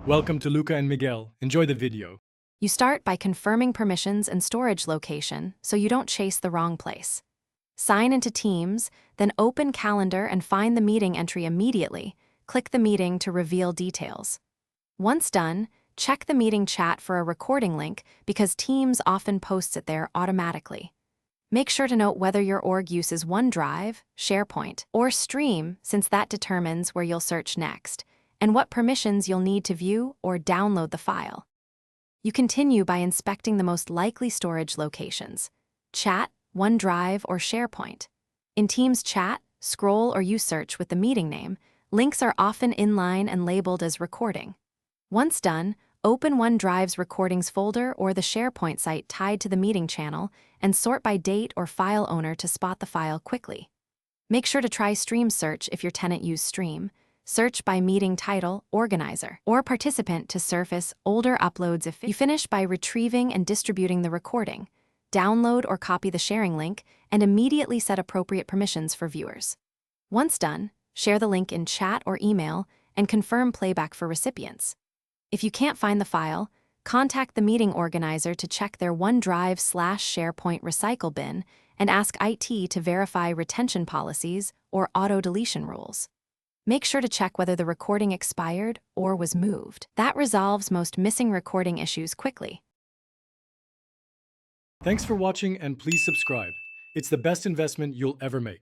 Welcome to Luca and Miguel. Enjoy the video. You start by confirming permissions and storage location so you don't chase the wrong place. Sign into Teams, then open Calendar and find the meeting entry immediately. Click the meeting to reveal details. Once done, check the meeting chat for a recording link because Teams often posts it there automatically. Make sure to note whether your org uses OneDrive, SharePoint, or Stream since that determines where you'll search next, and what permissions you'll need to view or download the file. You continue by inspecting the most likely storage locations: Chat, OneDrive, or SharePoint. In Teams Chat, scroll or use search with the meeting name. Links are often inline and labeled as recording. Once done, open OneDrive's recordings folder or the SharePoint site tied to the meeting channel and sort by date or file owner to spot the file quickly. Make sure to try Stream Search if your tenant used Stream. Search by meeting title, organizer, or participant to surface older uploads. If you finish by retrieving and distributing the recording, download or copy the sharing link, and immediately set appropriate permissions for viewers. Once done, share the link in chat or email and confirm playback for recipients. If you can't find the file, contact the meeting organizer to check their OneDrive/SharePoint recycle bin and ask IT to verify retention policies or auto-deletion rules. Make sure to check whether the recording expired or was moved. That resolves most missing recording issues quickly. Thanks for watching and please subscribe. It's the best investment you'll ever make.